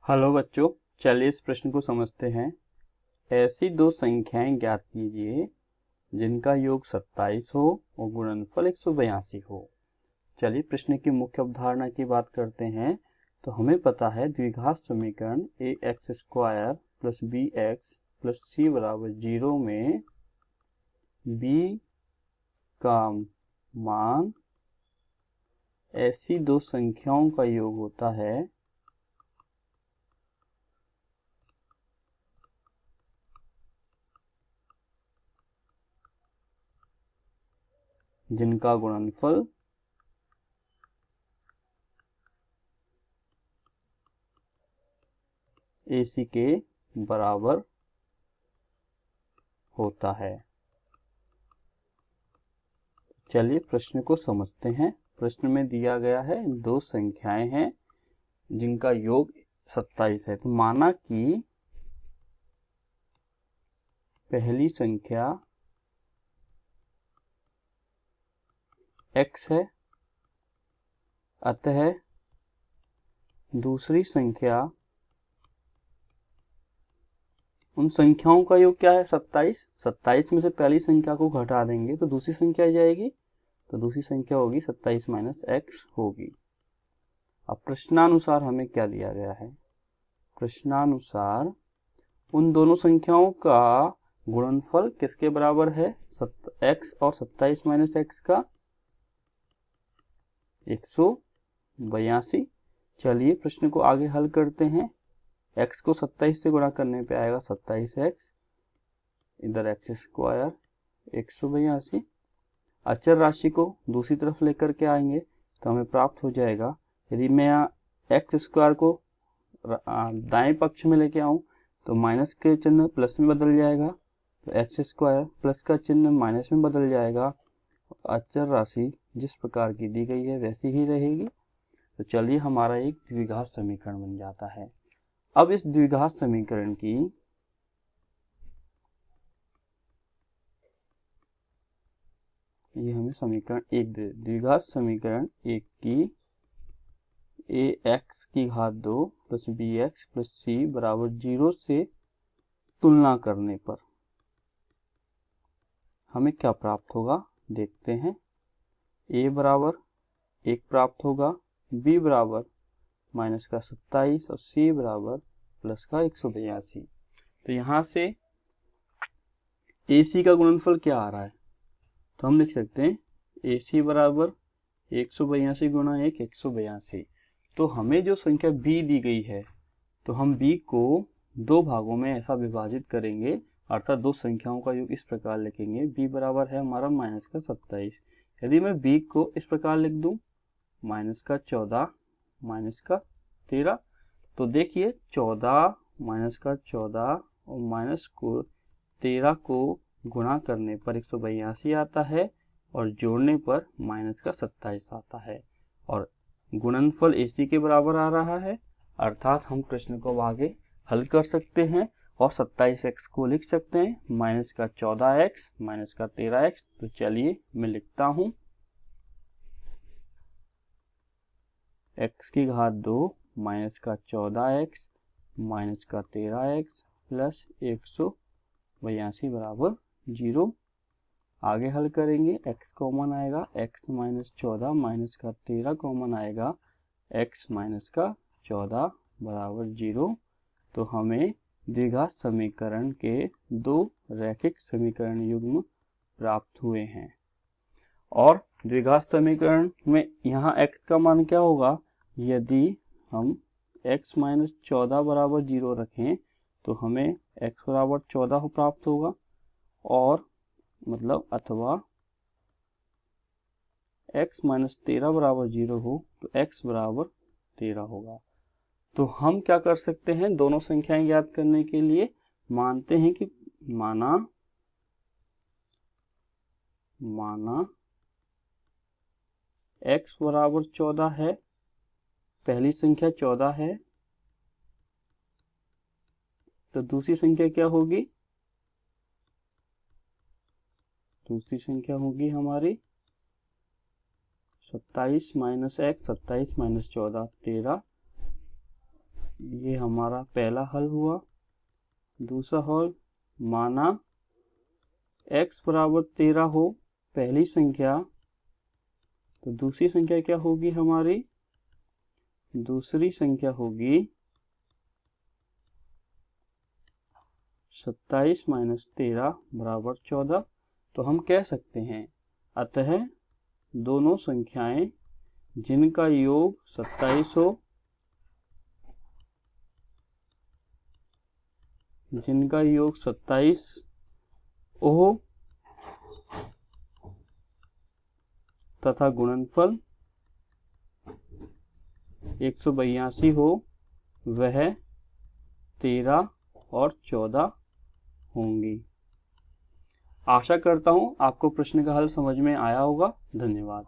Hello बच्चों, चलिए इस प्रश्न को समझते हैं। ऐसी दो संख्याएं ज्ञात कीजिए जिनका योग 27 हो और गुणनफल 182 हो। चलिए प्रश्न की मुख्य अवधारणा की बात करते हैं। तो हमें पता है द्विघात समीकरण ax² plus bx plus c बराबर 0 में b का मान ऐसी दो संख्याओं का योग होता है जिनका गुणनफल AC के बराबर होता है। चलिए प्रश्न को समझते हैं। प्रश्न में दिया गया है दो संख्याएं हैं जिनका योग 27 है। तो माना कि पहली संख्या x है, अतः दूसरी संख्या, उन संख्याओं का योग क्या है 27। 27 में से पहली संख्या को घटा देंगे तो दूसरी संख्या आ जाएगी, तो दूसरी संख्या होगी 27 माइनस x होगी। अब प्रश्नानुसार हमें क्या दिया गया है? प्रश्नानुसार उन दोनों संख्याओं का गुणनफल किसके बराबर है? x और 27 माइनस x का 182। चलिए प्रश्न को आगे हल करते हैं। x को 27 से गुणा करने पे आएगा 27x, इधर x² 182। अचर राशि को दूसरी तरफ लेकर के आएंगे तो हमें प्राप्त हो जाएगा, यदि मैं x² को दाएं पक्ष में लेके आऊं तो माइनस के चिन्ह प्लस में बदल जाएगा, तो x² प्लस का चिन्ह माइनस में बदल जाएगा। अचर राशि जिस प्रकार की दी गई है वैसी ही रहेगी। तो चलिए हमारा एक द्विघात समीकरण बन जाता है। अब इस द्विघात समीकरण की ये हमें समीकरण एक दे, द्विघात समीकरण एक की ax² plus bx plus c बराबर 0 से तुलना करने पर हमें क्या प्राप्त होगा देखते हैं। a बराबर 1 प्राप्त होगा, b बराबर माइनस का 27 और c बराबर प्लस का 182। तो यहाँ से AC का गुणनफल क्या आ रहा है? तो हम लिख सकते हैं AC बराबर 182 गुणा 1 182। तो हमें जो संख्या b दी गई है तो हम b को दो भागों में ऐसा विभाजित करेंगे, अर्थात दो संख्याओं का योग इस प्रकार लिखेंगे। b बराबर है हमारा माइनस का 27। यदि मैं b को इस प्रकार लिख दूं माइनस का 14 माइनस का 13, तो देखिए 14 माइनस का 14 और माइनस को 13 को गुणा करने पर 182 आता है और जोड़ने पर माइनस का 27 आता है और गुणनफल AC के बराबर आ रहा है। अर्थात हम प्रश्न को आगे हल कर सकते हैं और 27x को लिख सकते हैं माइनस का 14x माइनस का 13x। तो चलिए मैं लिखता हूं x² माइनस का 14x माइनस का 13x प्लस 182 बराबर 0। आगे हल करेंगे, x कॉमन आएगा, x माइनस 14 माइनस का 13 कॉमन आएगा, x माइनस का 14 बराबर 0। तो हमें द्विघात समीकरण के दो रैखिक समीकरण युग्म प्राप्त हुए हैं। और द्विघात समीकरण में यहाँ x का मान क्या होगा? यदि हम x माइनस 14 बराबर 0 रखें तो हमें x बराबर 14 प्राप्त होगा, और मतलब अथवा x माइनस 13 बराबर 0 हो तो x बराबर 13 होगा। तो हम क्या कर सकते हैं, दोनों संख्याएं ज्ञात करने के लिए मानते हैं कि माना x बराबर 14 है, पहली संख्या 14 है, तो दूसरी संख्या क्या होगी? दूसरी संख्या होगी हमारी 27 माइनस x, 27 माइनस 14 13, ये हमारा पहला हल हुआ। दूसरा हल, माना x बराबर 13 हो पहली संख्या, तो दूसरी संख्या क्या होगी हमारी? दूसरी संख्या होगी 27 माइनस 13 बराबर 14। तो हम कह सकते हैं अतः दोनों संख्याएं जिनका योग 27 हो, जिनका योग 27 हो तथा गुणनफल 182 हो, वह 13 और 14 होंगी। आशा करता हूं आपको प्रश्न का हल समझ में आया होगा। धन्यवाद।